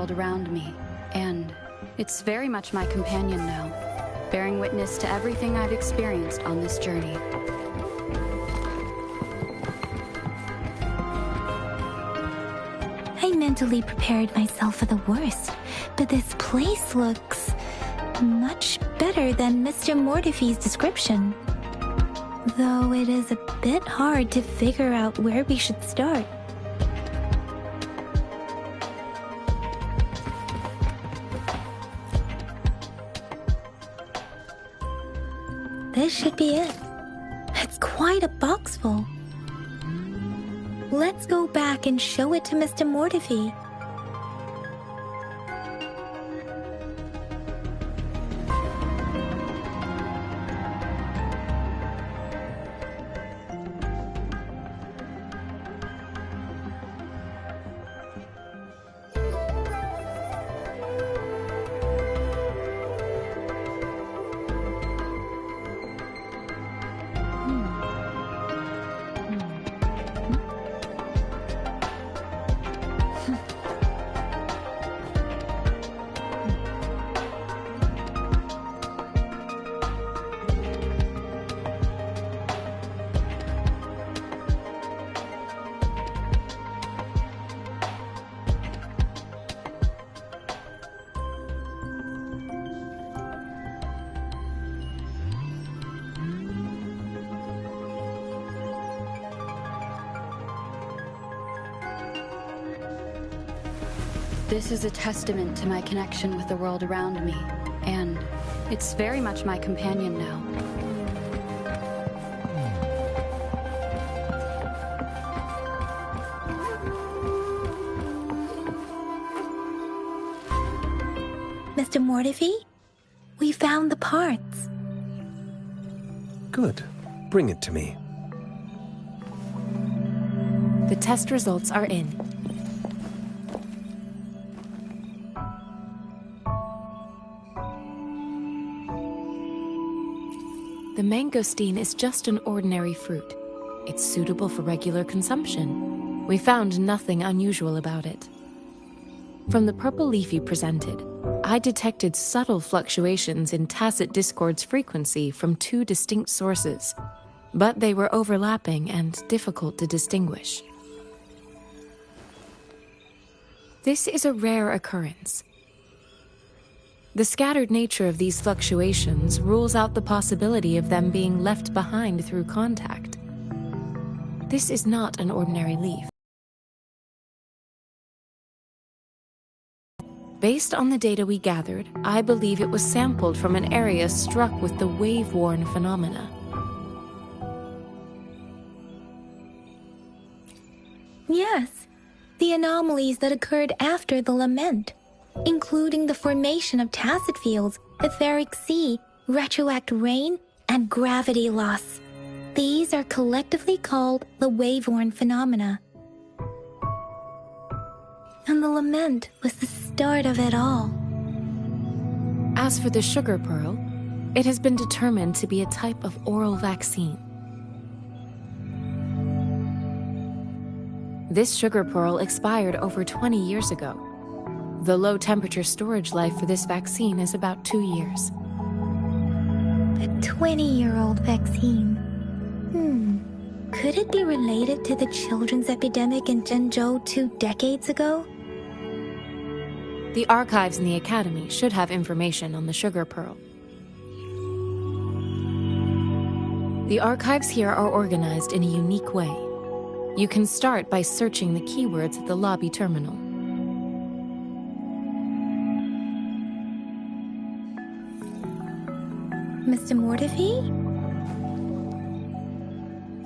world around me, and it's very much my companion now, bearing witness to everything I've experienced on this journey. I mentally prepared myself for the worst, but this place looks much better than Mr. Mortify's description. Though it is a bit hard to figure out where we should start. This should be it. It's quite a box full. Let's go back and show it to Mr. Mortify. This is a testament to my connection with the world around me, and it's very much my companion now. Mr. Mortify, we found the parts. Good. Bring it to me. The test results are in. The mangosteen is just an ordinary fruit. It's suitable for regular consumption. We found nothing unusual about it. From the purple leaf you presented, I detected subtle fluctuations in tacit discord's frequency from two distinct sources, but they were overlapping and difficult to distinguish. This is a rare occurrence. The scattered nature of these fluctuations rules out the possibility of them being left behind through contact. This is not an ordinary leaf. Based on the data we gathered, I believe it was sampled from an area struck with the wave-worn phenomena. Yes, the anomalies that occurred after the lament, including the formation of tacit fields, etheric sea, retroact rain, and gravity loss. These are collectively called the wave-worn phenomena. And the lament was the start of it all. As for the sugar pearl, it has been determined to be a type of oral vaccine. This sugar pearl expired over 20 years ago. The low-temperature storage life for this vaccine is about 2 years. A 20-year-old vaccine. Could it be related to the children's epidemic in Zhengzhou 2 decades ago? The archives in the Academy should have information on the sugar pearl. The archives here are organized in a unique way. You can start by searching the keywords at the lobby terminal. Mr. Mortify?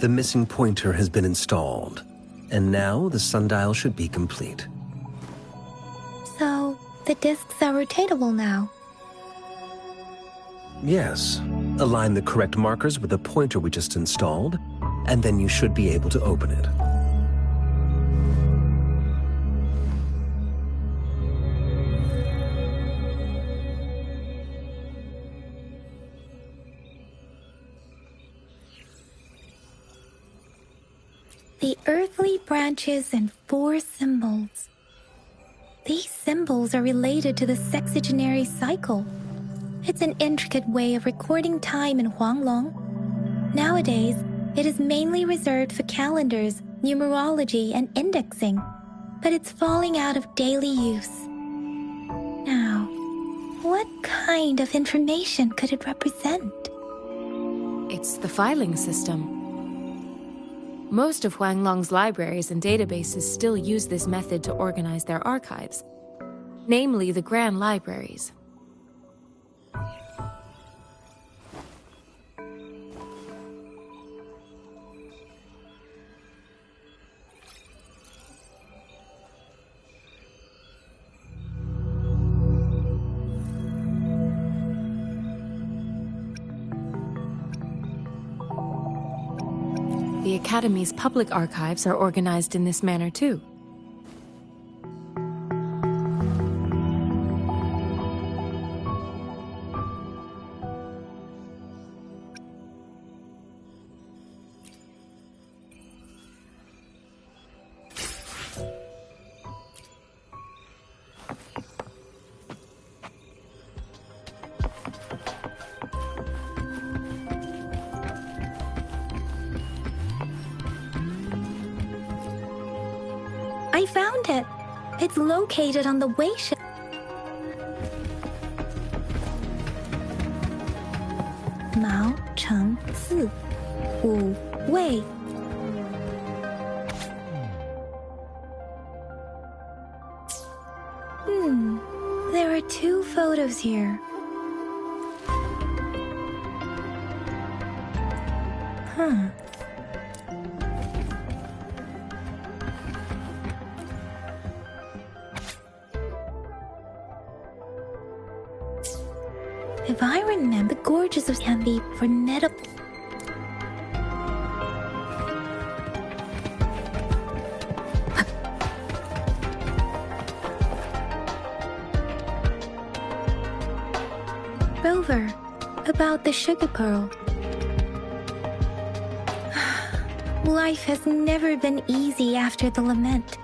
The missing pointer has been installed, and now the sundial should be complete. So, the discs are rotatable now? Yes. Align the correct markers with the pointer we just installed, and then you should be able to open it. The earthly branches and 4 symbols. These symbols are related to the sexagenary cycle. It's an intricate way of recording time in Huanglong. Nowadays, it is mainly reserved for calendars, numerology, and indexing, but it's falling out of daily use. Now, what kind of information could it represent? It's the filing system. Most of Huanglong's libraries and databases still use this method to organize their archives, namely the Grand Libraries. The Academy's public archives are organized in this manner too. I found it. It's located on the way ship. Mao Cheng Si Wu Wei. There are 2 photos here. If I remember, the gorgeous of can be formidable. Rover, about the sugar pearl. Life has never been easy after the lament.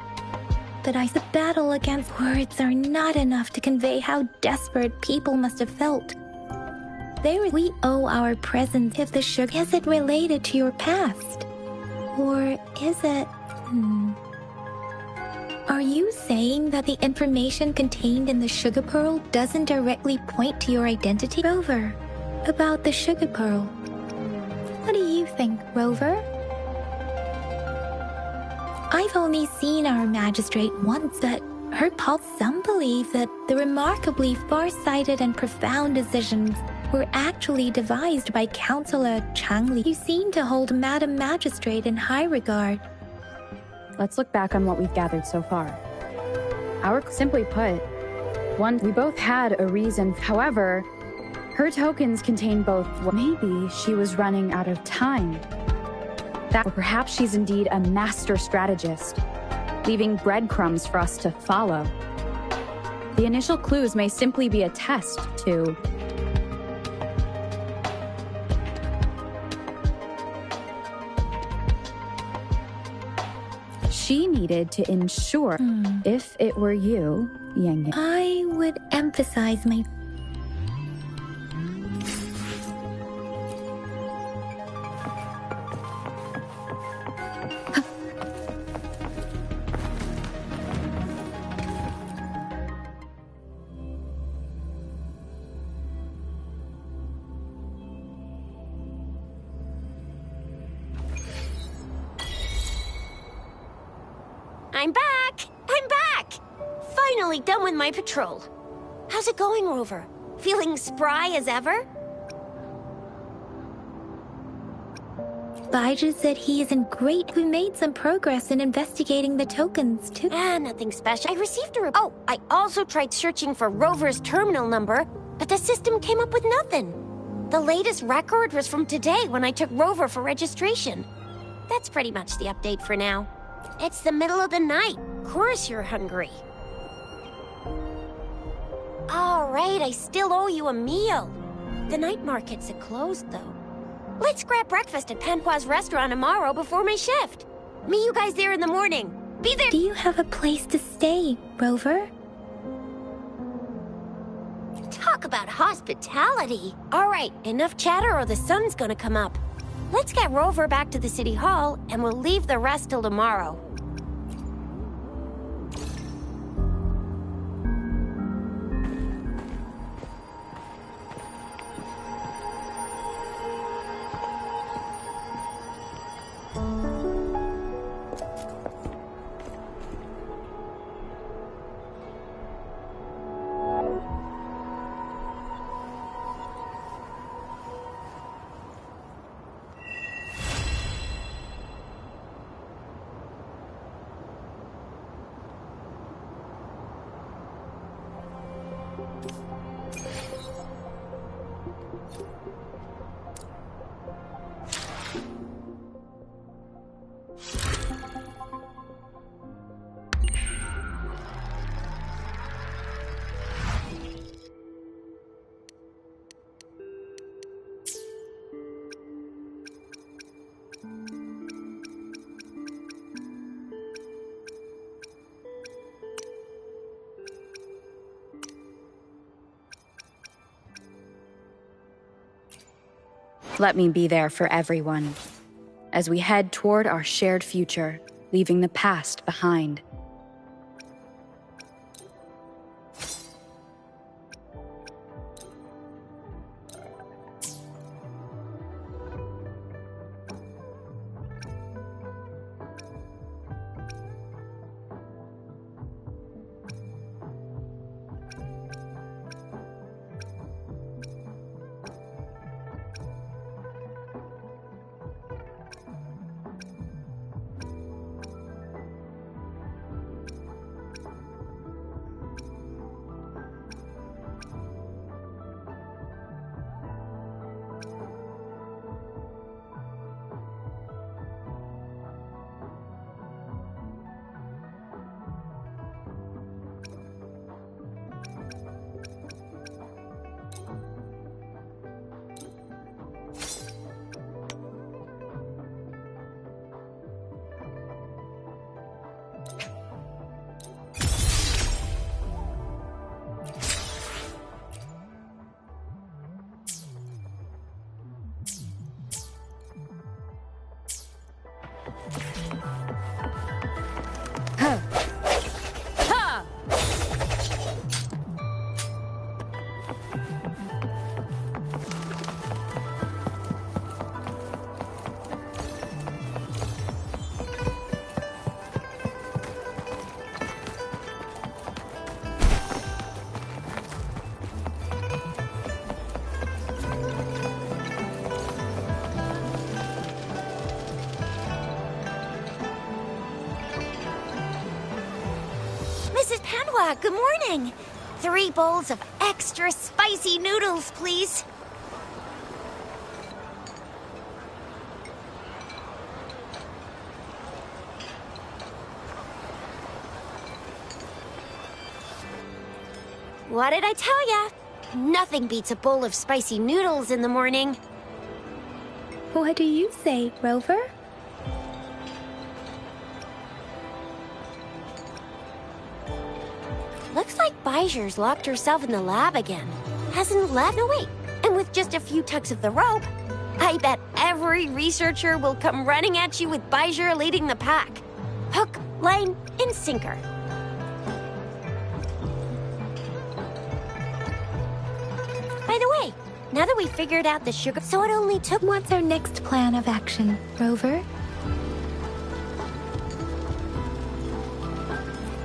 But the battle against words are not enough to convey how desperate people must have felt. We owe our presence if the sugar. Is it related to your past? Or is it... Are you saying that the information contained in the sugar pearl doesn't directly point to your identity? Rover, about the sugar pearl. What do you think, Rover? I've only seen our magistrate once, but some believe that the remarkably far-sighted and profound decisions were actually devised by Councillor Changli. You seem to hold Madam Magistrate in high regard. Let's look back on what we've gathered so far. Simply put, we both had a reason. However, her tokens contain both. Maybe she was running out of time. Or perhaps she's indeed a master strategist, leaving breadcrumbs for us to follow. The initial clues may simply be a test to... She needed to ensure, if it were you, Yang. I would emphasize my... I'm back! I'm back! Finally done with my patrol. How's it going, Rover? Feeling spry as ever? Baiju said he is in great... We made some progress in investigating the tokens, too. Nothing special. I received a Oh, I also tried searching for Rover's terminal number, but the system came up with nothing. The latest record was from today when I took Rover for registration. That's pretty much the update for now. It's the middle of the night. Of course you're hungry. All right, I still owe you a meal. The night markets are closed, though. Let's grab breakfast at Panhua's restaurant tomorrow before my shift. Meet you guys there in the morning. Be there. Do you have a place to stay, Rover? Talk about hospitality. All right, enough chatter or the sun's gonna come up. Let's get Rover back to the city hall, and we'll leave the rest till tomorrow. Let me be there for everyone, as we head toward our shared future, leaving the past behind. Good morning. 3 bowls of extra spicy noodles, please. What did I tell ya? Nothing beats a bowl of spicy noodles in the morning. What do you say, Rover? Looks like Bijur's locked herself in the lab again. Hasn't left? No, wait. And with just a few tugs of the rope, I bet every researcher will come running at you with Bijur leading the pack. Hook, line, and sinker. By the way, now that we figured out the sugar, so it only took... What's our next plan of action, Rover?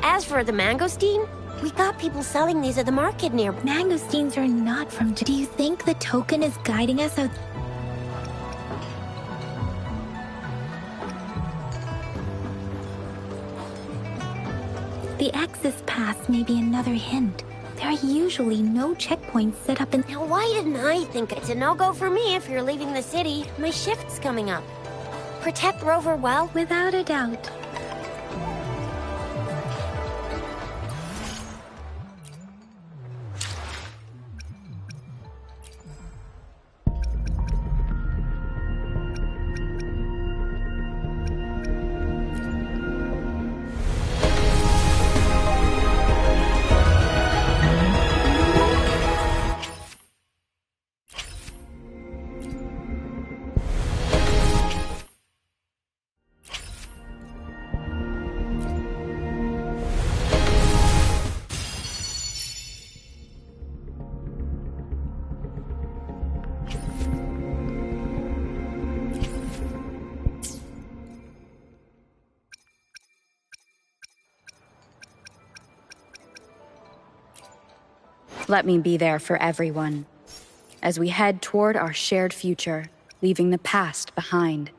As for the mangosteen, we got people selling these at the market near... Mangosteens are not from... Do you think the token is guiding us out? The access pass may be another hint. There are usually no checkpoints set up in... Now, why didn't I think it's a no-go for me if you're leaving the city? My shift's coming up. Protect Rover well? Without a doubt. Let me be there for everyone, as we head toward our shared future, leaving the past behind.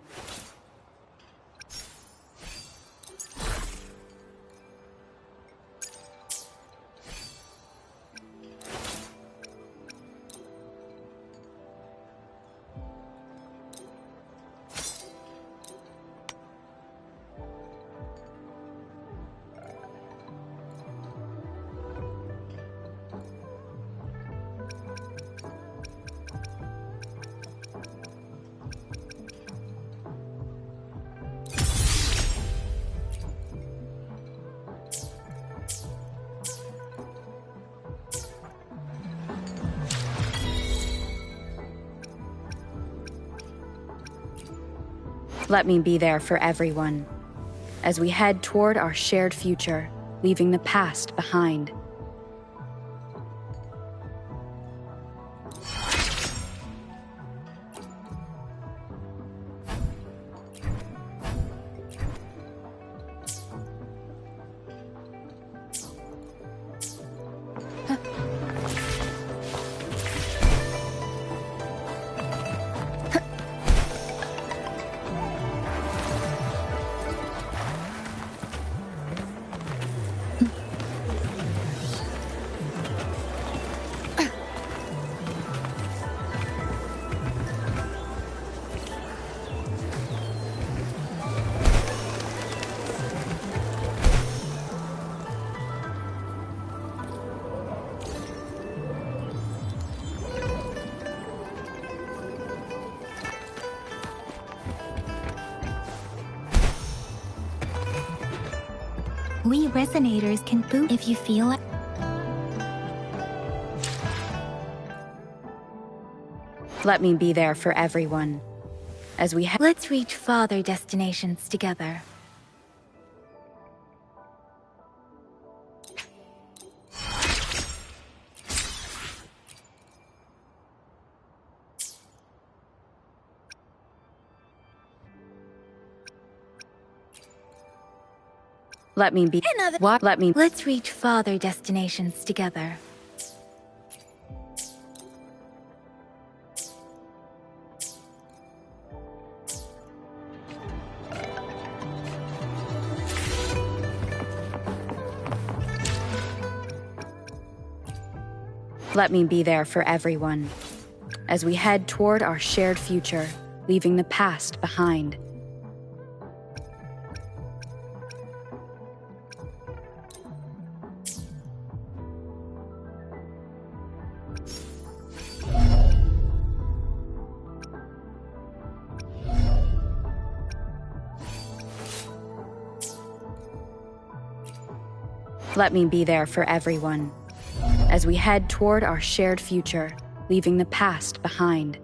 Let me be there for everyone, as we head toward our shared future, leaving the past behind. We resonators can boot if you feel it. Let me be there for everyone, as we Let's reach farther destinations together. Let me be. What? Let me. Let's reach farther destinations together. Let me be there for everyone, as we head toward our shared future, leaving the past behind. Let me be there for everyone, as we head toward our shared future, leaving the past behind.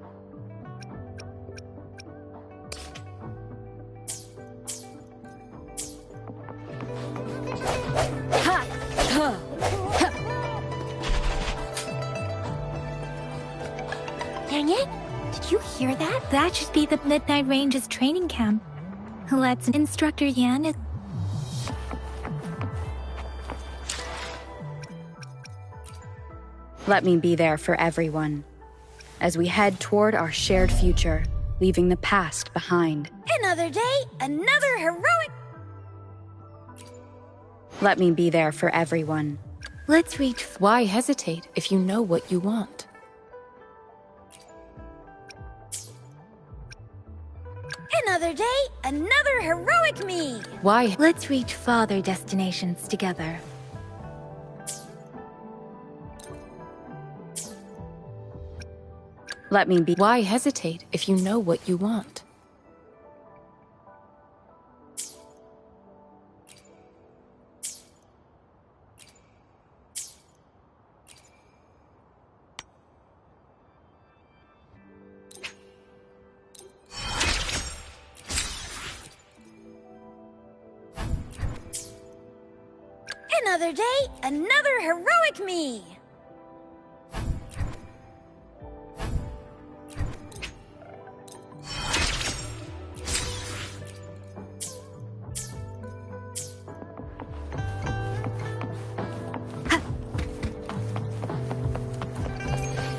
Dang it! Did you hear that? That should be the Midnight Ranges training camp. Let's Instructor Yan is... Let me be there for everyone, as we head toward our shared future, leaving the past behind. Another day, another heroic... Let me be there for everyone. Let's reach... Why hesitate if you know what you want? Another day, another heroic me! Why? Let's reach farther destinations together. Let me be. Why hesitate if you know what you want? Another day, another heroic me!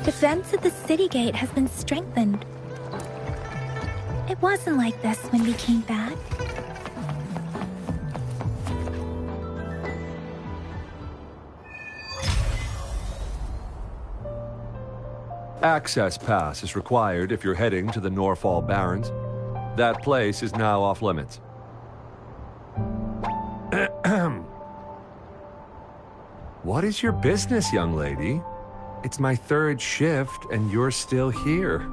Defense at the city gate has been strengthened. It wasn't like this when we came back. Access pass is required if you're heading to the Norfall Barrens. That place is now off limits. What is your business, young lady? It's my third shift, and you're still here.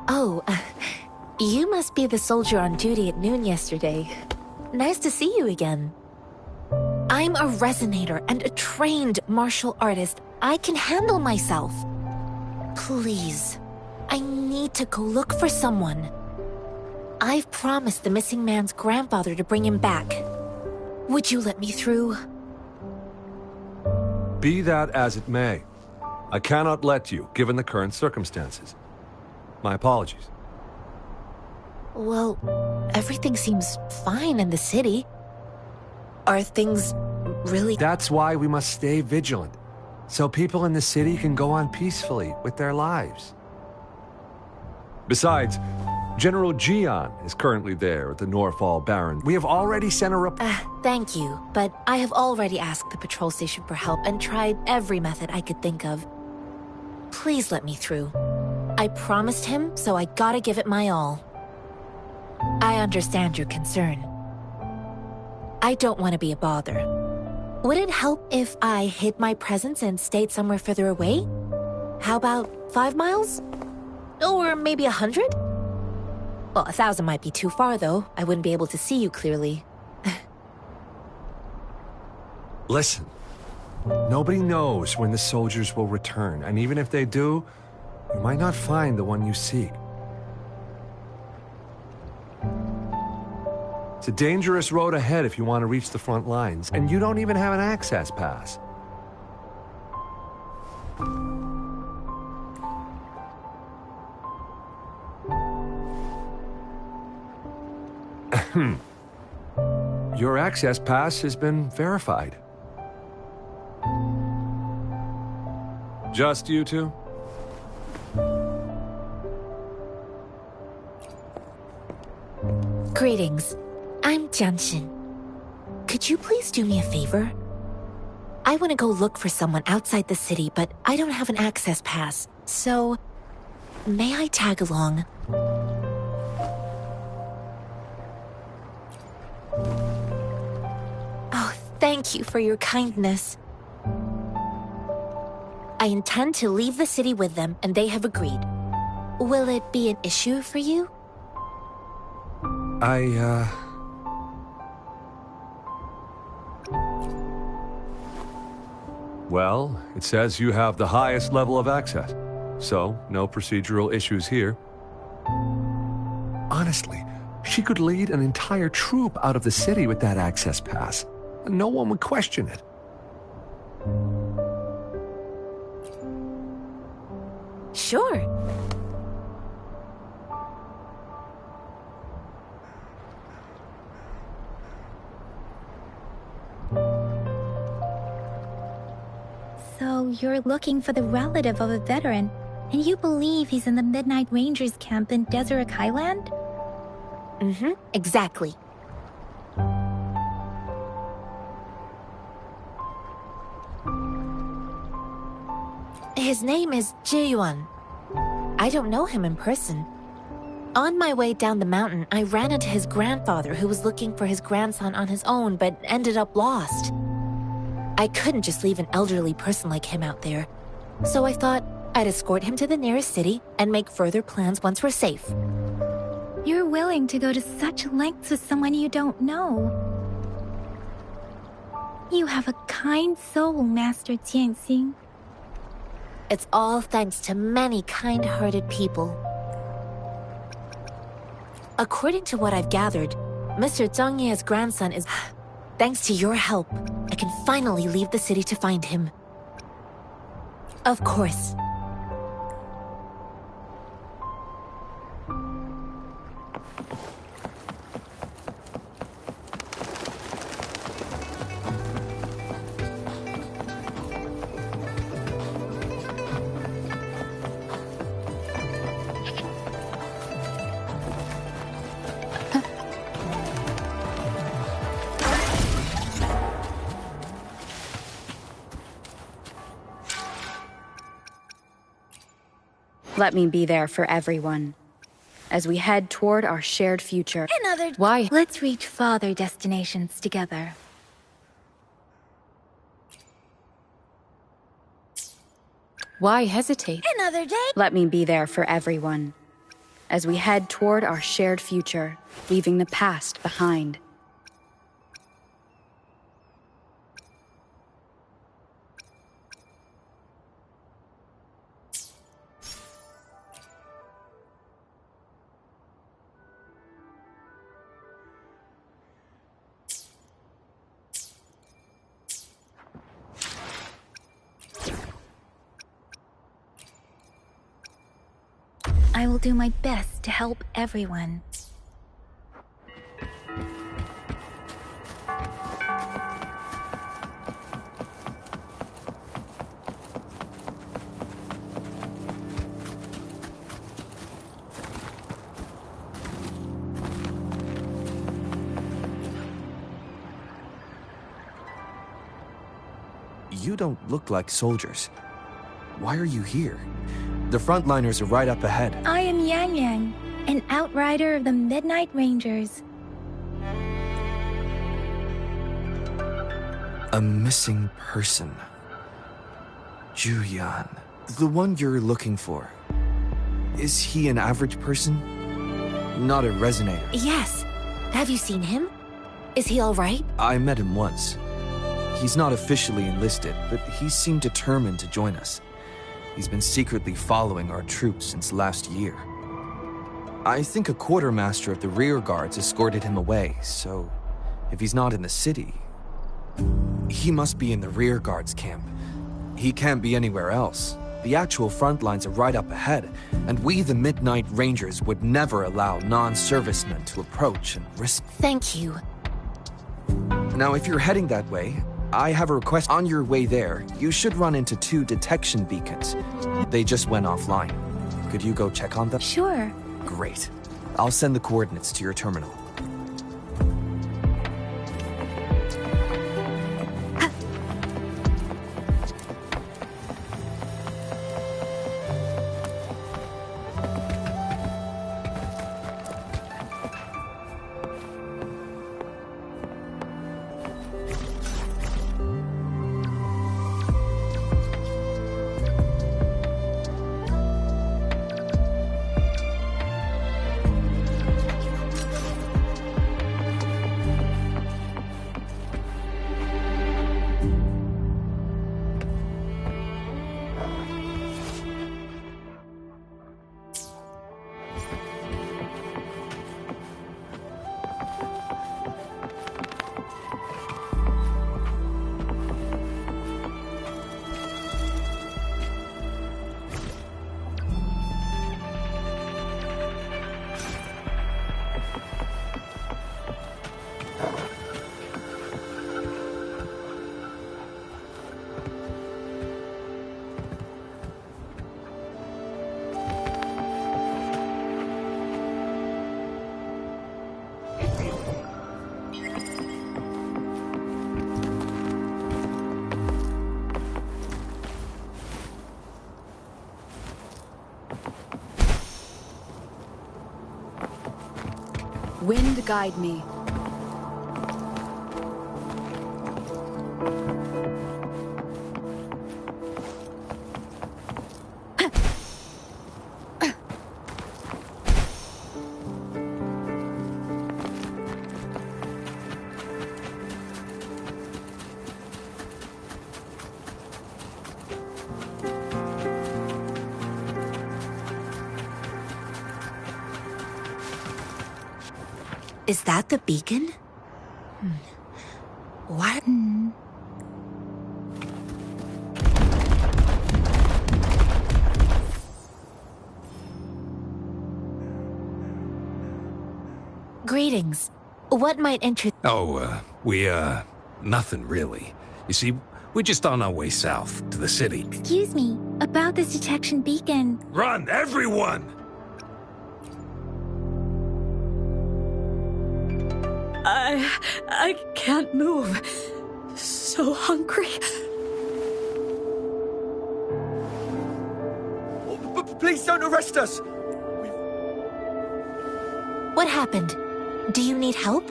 Oh, you must be the soldier on duty at noon yesterday. Nice to see you again. I'm a resonator and a trained martial artist. I can handle myself. Please, I need to go look for someone. I've promised the missing man's grandfather to bring him back. Would you let me through? Be that as it may, I cannot let you, given the current circumstances. My apologies. Well, everything seems fine in the city. Are things really... That's why we must stay vigilant, so people in the city can go on peacefully with their lives. Besides, General Jian is currently there at the Norfall Barren. We have already sent her Thank you, but I have already asked the patrol station for help and tried every method I could think of. Please let me through. I promised him, so I gotta give it my all. I understand your concern. I don't want to be a bother. Would it help if I hid my presence and stayed somewhere further away? How about 5 miles? Or maybe 100? Well, 1,000 might be too far, though. I wouldn't be able to see you clearly. Listen, nobody knows when the soldiers will return, and even if they do, you might not find the one you seek. It's a dangerous road ahead if you want to reach the front lines, and you don't even have an access pass. Your access pass has been verified. Just you two? Greetings. I'm Jianshin. Could you please do me a favor? I want to go look for someone outside the city, but I don't have an access pass, so... may I tag along? Oh, thank you for your kindness. I intend to leave the city with them, and they have agreed. Will it be an issue for you? Well, it says you have the highest level of access, so no procedural issues here. Honestly, she could lead an entire troop out of the city with that access pass, and no one would question it. Sure. So you're looking for the relative of a veteran, and you believe he's in the Midnight Rangers camp in Deseret Highland? Mm-hmm, exactly. His name is Ji-yuan. I don't know him in person. On my way down the mountain, I ran into his grandfather who was looking for his grandson on his own but ended up lost. I couldn't just leave an elderly person like him out there. So I thought I'd escort him to the nearest city and make further plans once we're safe. You're willing to go to such lengths with someone you don't know. You have a kind soul, Master Jianxing. It's all thanks to many kind-hearted people. According to what I've gathered, Mr. Zhang Ye's grandson is... Thanks to your help, I can finally leave the city to find him. Of course. Let me be there for everyone as we head toward our shared future. Why? Let's reach farther destinations together. Why hesitate? Another day. Let me be there for everyone as we head toward our shared future, leaving the past behind. I will do my best to help everyone. You don't look like soldiers. Why are you here? The frontliners are right up ahead. I am Yang Yang, an outrider of the Midnight Rangers. A missing person. Julian. The one you're looking for. Is he an average person? Not a resonator. Yes. Have you seen him? Is he all right? I met him once. He's not officially enlisted, but he seemed determined to join us. He's been secretly following our troops since last year. I think a quartermaster of the rear guards escorted him away, so if he's not in the city, he must be in the rear guards camp. He can't be anywhere else. The actual front lines are right up ahead, and we, the Midnight Rangers, would never allow non-servicemen to approach and risk. Thank you. Now, if you're heading that way, I have a request. On your way there, you should run into 2 detection beacons. They just went offline. Could you go check on them? Sure. Great. I'll send the coordinates to your terminal. Wind guide me. Is that the beacon? What? Greetings. What might interest... Oh, nothing really. You see, we're just on our way south to the city. Excuse me, about this detection beacon. Run, everyone! I can't move. So hungry. Please don't arrest us! What happened? Do you need help?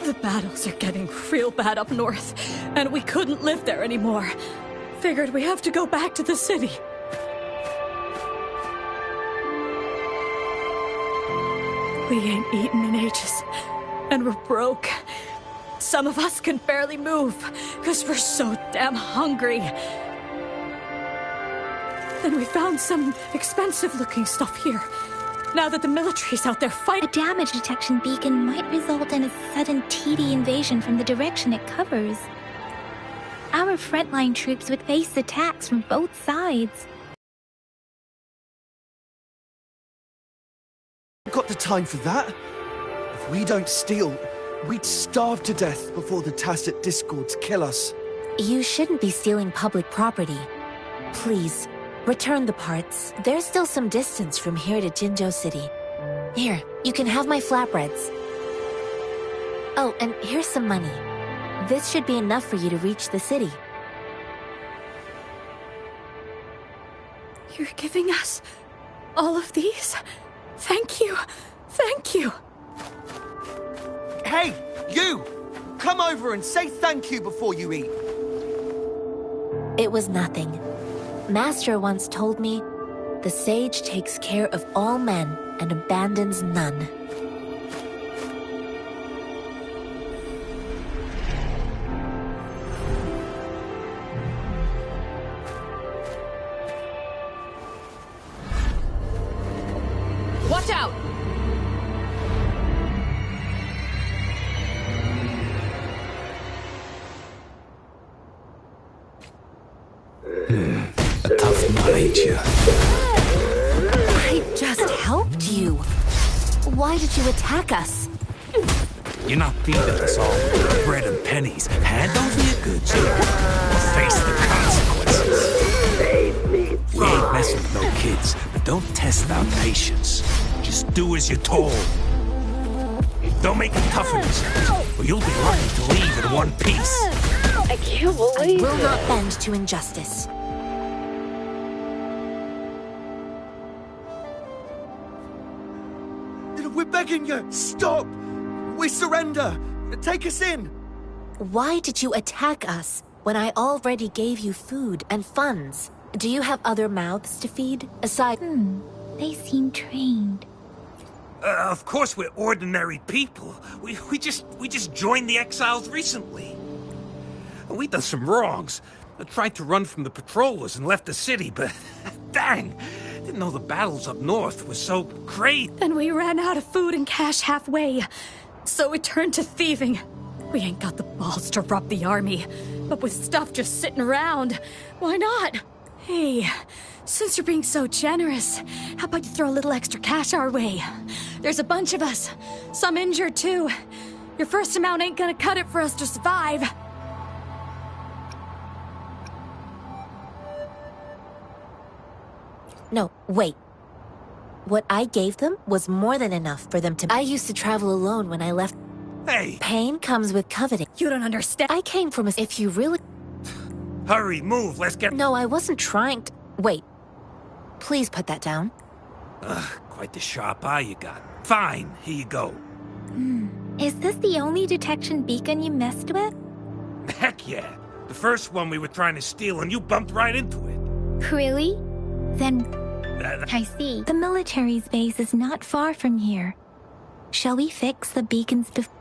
The battles are getting real bad up north, and we couldn't live there anymore. Figured we have to go back to the city. We ain't eaten in ages, and we're broke. Some of us can barely move, because we're so damn hungry. Then we found some expensive-looking stuff here. Now that the military's out there fighting... A damage detection beacon might result in a sudden TD invasion from the direction it covers. Our frontline troops would face attacks from both sides. Got the time for that? If we don't steal, we'd starve to death before the Tacit Discords kill us. You shouldn't be stealing public property. Please, return the parts. There's still some distance from here to Jinzhou City. Here, you can have my flatbreads. Oh, and here's some money. This should be enough for you to reach the city. You're giving us all of these? Thank you. Thank you. Hey, you! Come over and say thank you before you eat. It was nothing. Master once told me, the sage takes care of all men and abandons none. Watch out! A tough nut, ain't you? I just helped you. Why did you attack us? You're not feeding us all bread and pennies. Hand over your goods, or face the consequences. We ain't messing with no kids, but don't test our patience. Just do as you're told. Don't make it tough on yourself, or you'll be lucky to leave in one piece. I can't I believe will not bend to injustice. We're begging you, stop! We surrender! Take us in! Why did you attack us when I already gave you food and funds? Do you have other mouths to feed, aside... They seem trained. Of course we're ordinary people. We just joined the exiles recently. We done some wrongs. I tried to run from the patrollers and left the city, but dang! Didn't know the battles up north were so great. Then we ran out of food and cash halfway, so we turned to thieving. We ain't got the balls to rob the army, but with stuff just sitting around, why not? Hey, since you're being so generous, how about you throw a little extra cash our way? There's a bunch of us, some injured too. Your first amount ain't gonna cut it for us to survive. No, wait. What I gave them was more than enough for them to... I used to travel alone when I left. Hey! Pain comes with coveting. You don't understand. I came from a... If you really... Hurry, move, let's get... No, I wasn't trying to... Wait. Please put that down. Quite the sharp eye you got. Fine, here you go. Is this the only detection beacon you messed with? Heck yeah. The first one we were trying to steal and you bumped right into it. Really? Then... I see. The military's base is not far from here. Shall we fix the beacons before...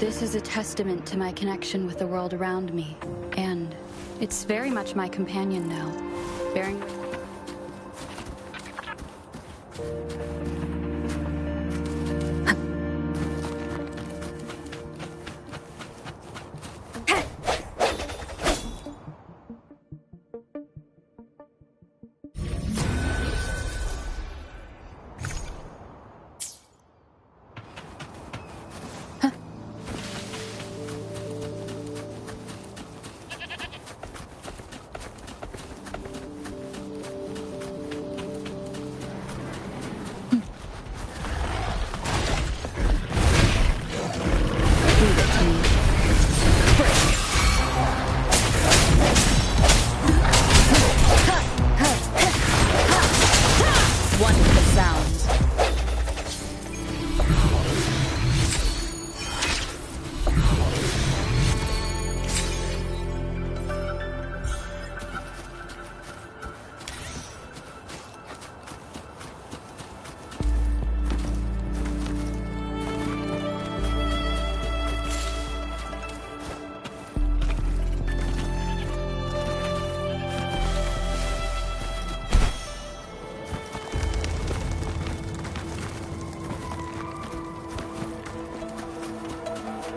This is a testament to my connection with the world around me, and it's very much my companion now, bearing...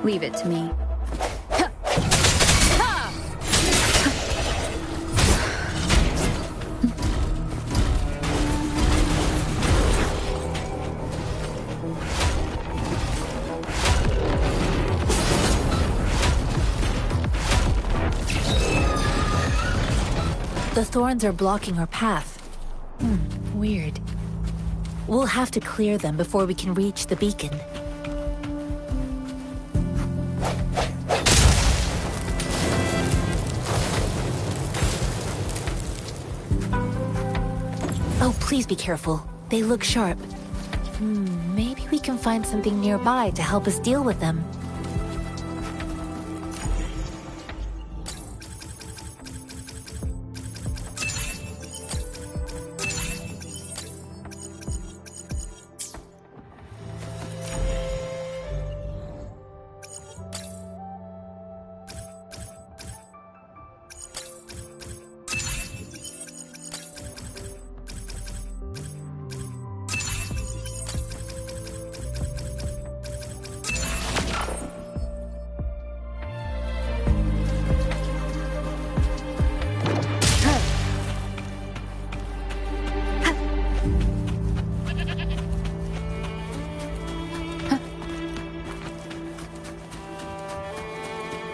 Leave it to me. The thorns are blocking our path. Weird. We'll have to clear them before we can reach the beacon. Oh, please be careful. They look sharp. Maybe we can find something nearby to help us deal with them.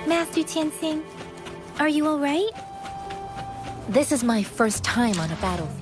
Master Tianxing, are you alright? This is my first time on a battlefield.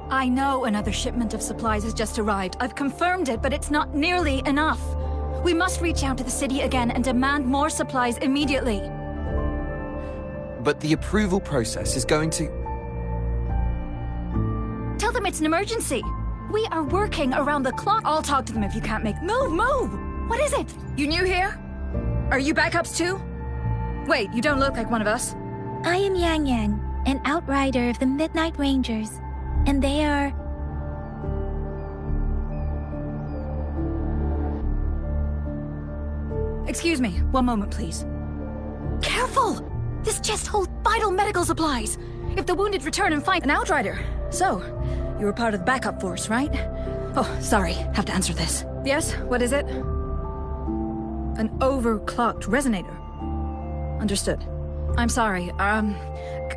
I know another shipment of supplies has just arrived. I've confirmed it, but it's not nearly enough. We must reach out to the city again and demand more supplies immediately. But the approval process is going to... Tell them it's an emergency. We are working around the clock. I'll talk to them if you can't make... Move! What is it? You new here? Are you backups too? Wait, you don't look like one of us. I am Yang Yang, an outrider of the Midnight Rangers. And they are... Excuse me, one moment, please. Careful! This chest holds vital medical supplies. If the wounded return and find an outrider. So, you were part of the backup force, right? Oh, sorry, have to answer this. Yes, what is it? An overclocked resonator. Understood. I'm sorry,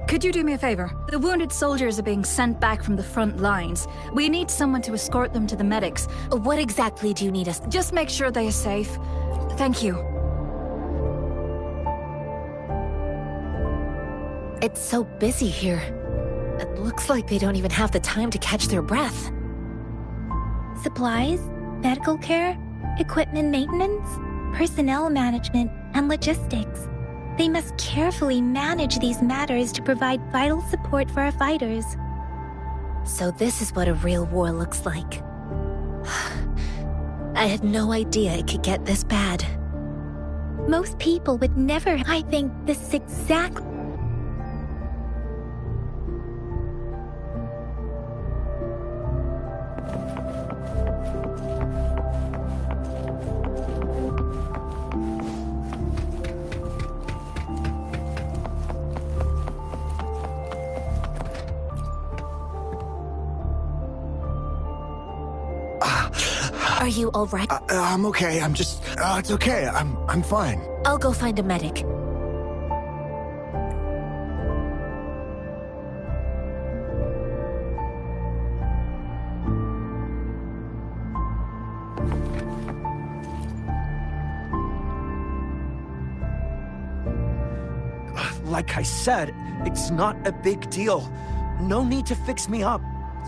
could you do me a favor? The wounded soldiers are being sent back from the front lines. We need someone to escort them to the medics. What exactly do you need us? Just make sure they are safe. Thank you. It's so busy here. Looks like they don't even have the time to catch their breath. Supplies, medical care, equipment maintenance, personnel management, and logistics. They must carefully manage these matters to provide vital support for our fighters. So this is what a real war looks like. I had no idea it could get this bad. Most people would never. I think this is exactly. Are you all right? I'm okay. I'm just... it's okay. I'm fine. I'll go find a medic. Like I said, it's not a big deal. No need to fix me up.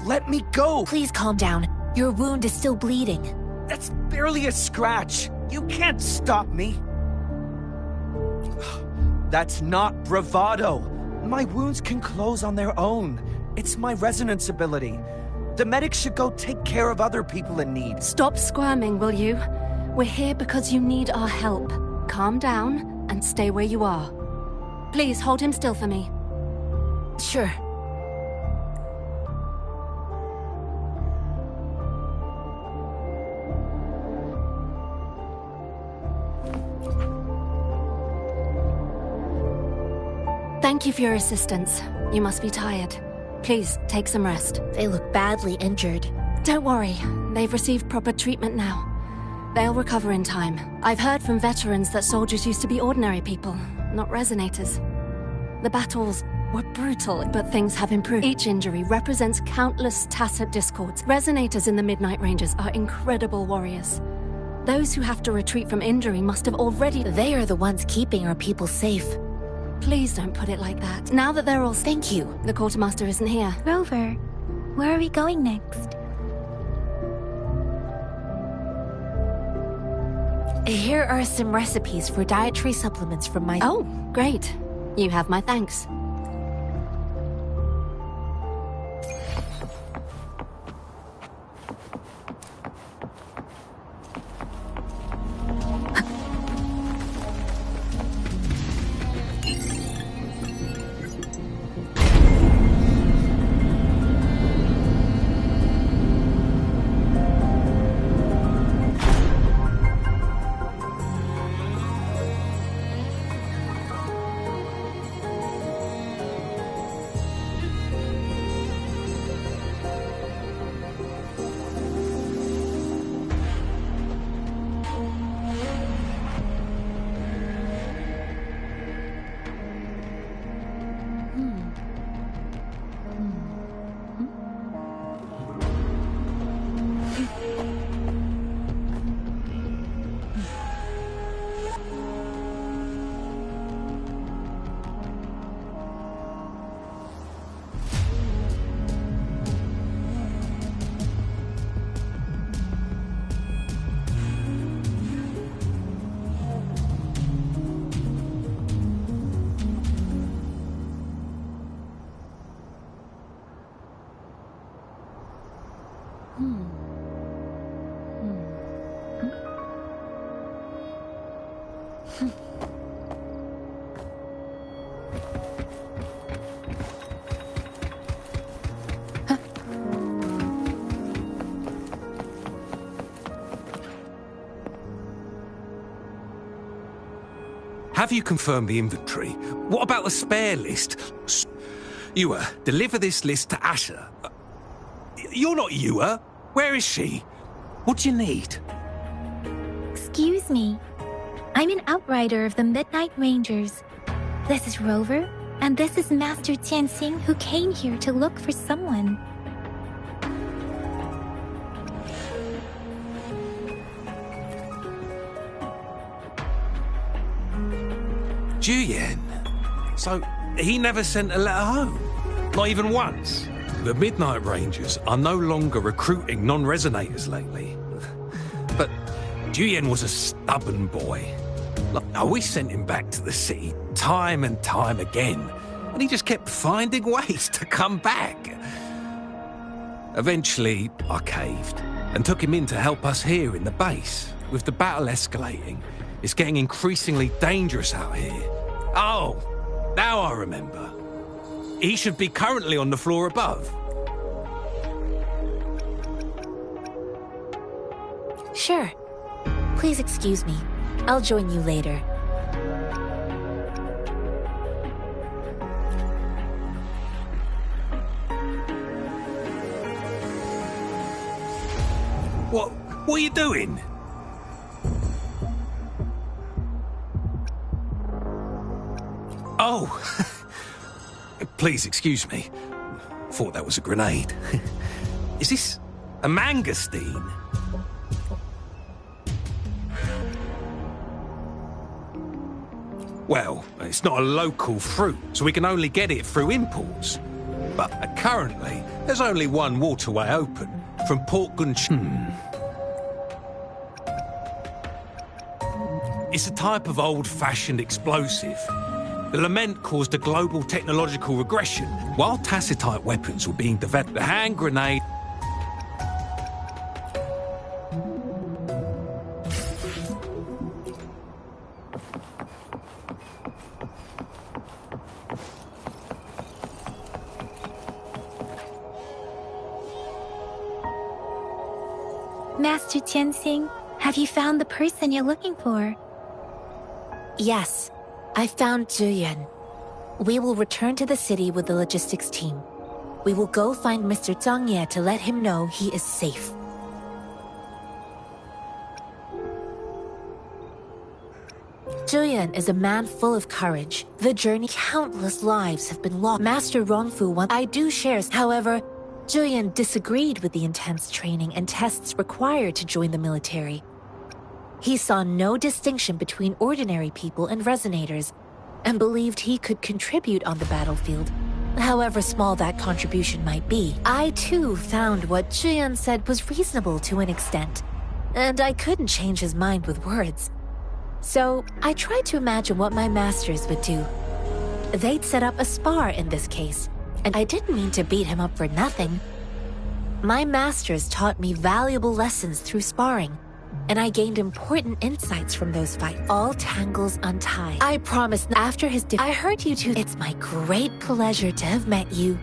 Let me go! Please calm down. Your wound is still bleeding. That's barely a scratch. You can't stop me. That's not bravado. My wounds can close on their own. It's my resonance ability. The medics should go take care of other people in need. Stop squirming, will you? We're here because you need our help. Calm down and stay where you are. Please hold him still for me. Sure. Thank you for your assistance. You must be tired. Please, take some rest. They look badly injured. Don't worry. They've received proper treatment now. They'll recover in time. I've heard from veterans that soldiers used to be ordinary people, not resonators. The battles were brutal, but things have improved. Each injury represents countless tacit discords. Resonators in the Midnight Rangers are incredible warriors. Those who have to retreat from injury must have already... They are the ones keeping our people safe. Please don't put it like that. Now that they're all... Thank you. The quartermaster isn't here. Rover, where are we going next? Here are some recipes for dietary supplements from my... Oh, great. You have my thanks. Have you confirmed the inventory? What about the spare list? Ewa, deliver this list to Asher. You're not Ewa. Where is she? What do you need? Excuse me. I'm an outrider of the Midnight Rangers. This is Rover, and this is Master Tianxing, who came here to look for someone. Juyen. So, he never sent a letter home? Not even once. The Midnight Rangers are no longer recruiting non-resonators lately. But Juyen was a stubborn boy. Like, we sent him back to the city time and time again, and he just kept finding ways to come back. Eventually, I caved and took him in to help us here in the base. With the battle escalating, it's getting increasingly dangerous out here. Oh, now I remember. He should be currently on the floor above. Sure. Please excuse me. I'll join you later. What are you doing? Oh, please excuse me. Thought that was a grenade. Is this a mangosteen? Well, it's not a local fruit, so we can only get it through imports. But currently, there's only one waterway open, from Port Gunch. It's a type of old-fashioned explosive. The lament caused a global technological regression. While Tacitite weapons were being developed, the hand grenade... Master Tianxing, have you found the person you're looking for? Yes, I found Juyen. We will return to the city with the logistics team. We will go find Mr. Zhang Ye to let him know he is safe. Juyen is a man full of courage. The journey, countless lives have been lost. Master Rongfu I do share. However, Juyen disagreed with the intense training and tests required to join the military. He saw no distinction between ordinary people and resonators, and believed he could contribute on the battlefield, however small that contribution might be. I too found what Juyen said was reasonable to an extent, and I couldn't change his mind with words. So I tried to imagine what my masters would do. They'd set up a spar in this case, and I didn't mean to beat him up for nothing. My masters taught me valuable lessons through sparring, and I gained important insights from those fights. All tangles untied. I promise after his I heard you two. It's my great pleasure to have met you.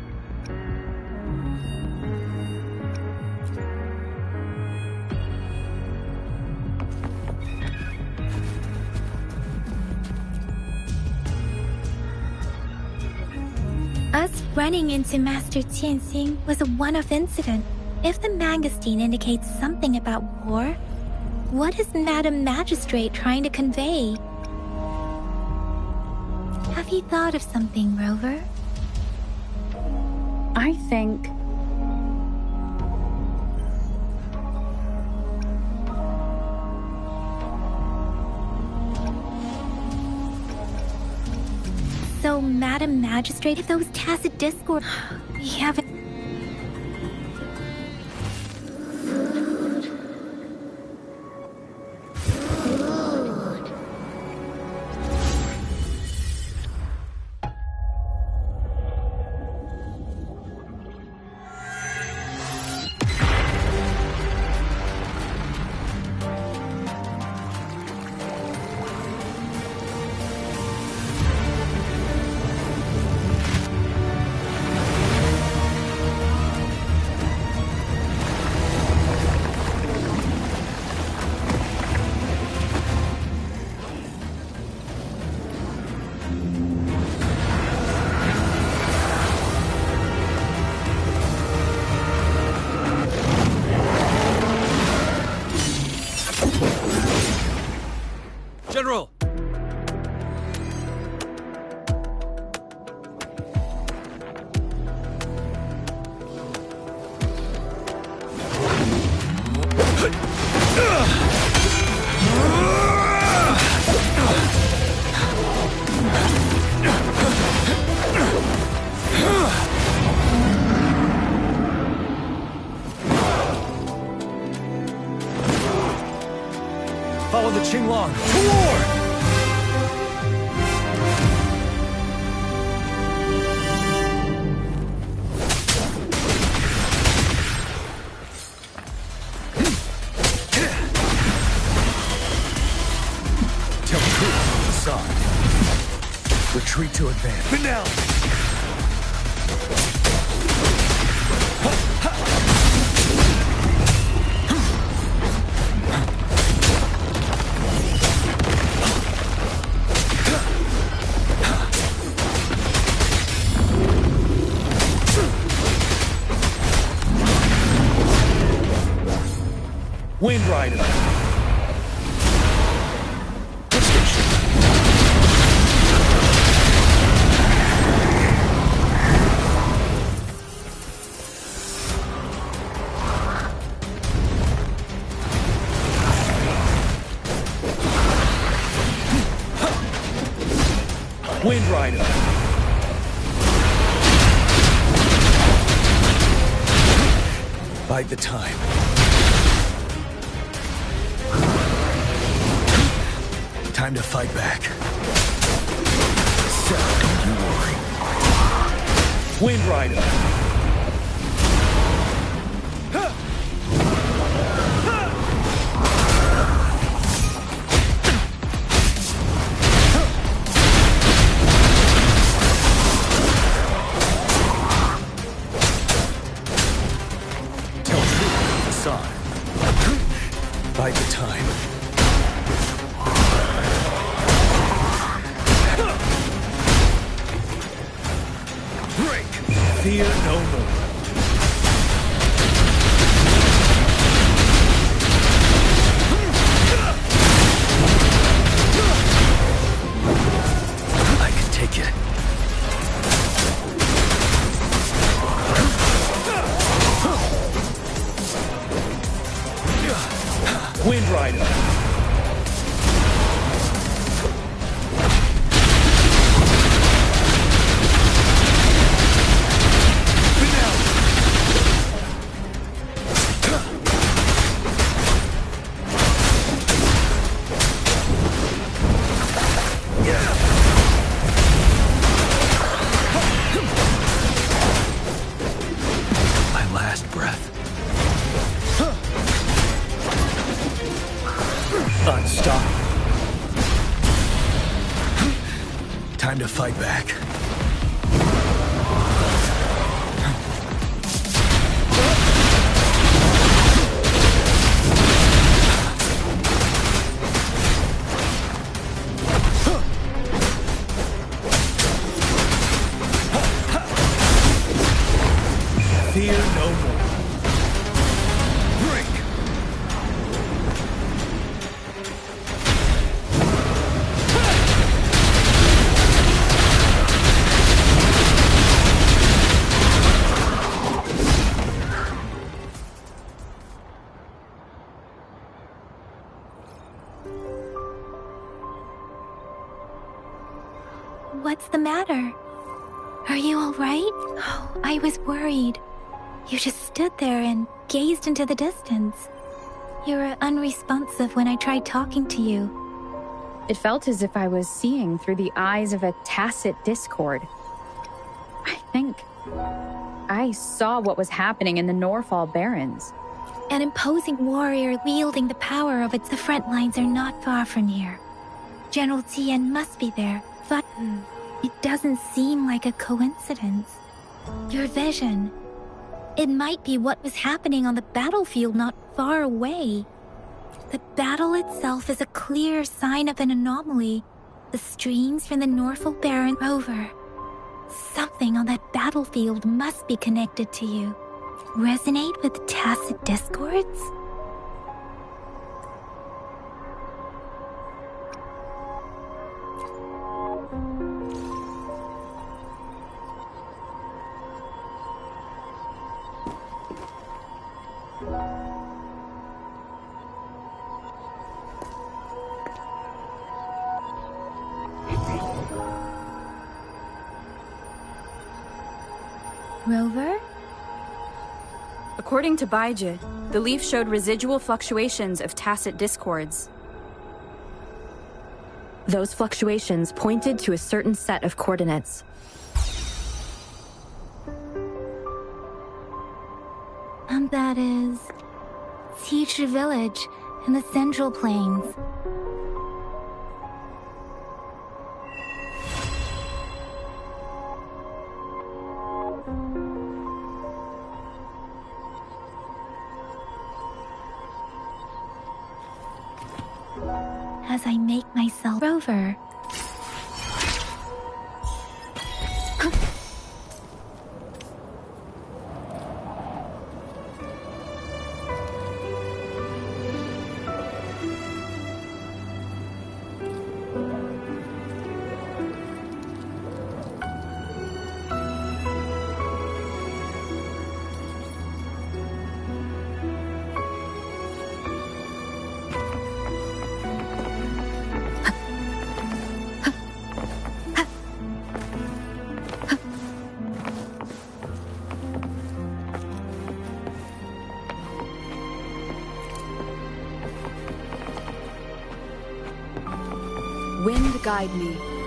Us running into Master Tianxing was a one-off incident. If the mangosteen indicates something about war, what is Madam Magistrate trying to convey? Have you thought of something, Rover? I think... So, Madam Magistrate, if those tacit discord... We haven't... General! follow the Qinglong. To war! Retreat to advance. Finale! Wind Rider. Wind Rider. Bide the time. Time to fight back. So, don't you worry. Wind Rider. Bide the time. Break! Fear no more. I can take it. Wind Rider. My last breath. Unstoppable. Time to fight back. Fear no more. Break! What's the matter? Are you all right? Oh, I was worried. You just stood there and gazed into the distance. You were unresponsive when I tried talking to you. It felt as if I was seeing through the eyes of a tacit discord. I think I saw what was happening in the Norfall Barrens. An imposing warrior wielding the power of its... The front lines are not far from here. General Tien must be there, but it doesn't seem like a coincidence. Your vision... It might be what was happening on the battlefield not far away. The battle itself is a clear sign of an anomaly. The streams from the Norfall Barren rover. Something on that battlefield must be connected to you. Resonate with tacit discords? Rover? According to Baiji, the leaf showed residual fluctuations of tacit discords. Those fluctuations pointed to a certain set of coordinates. And that is... Teacher Village in the Central Plains. As I make myself Rover. Wind guide me.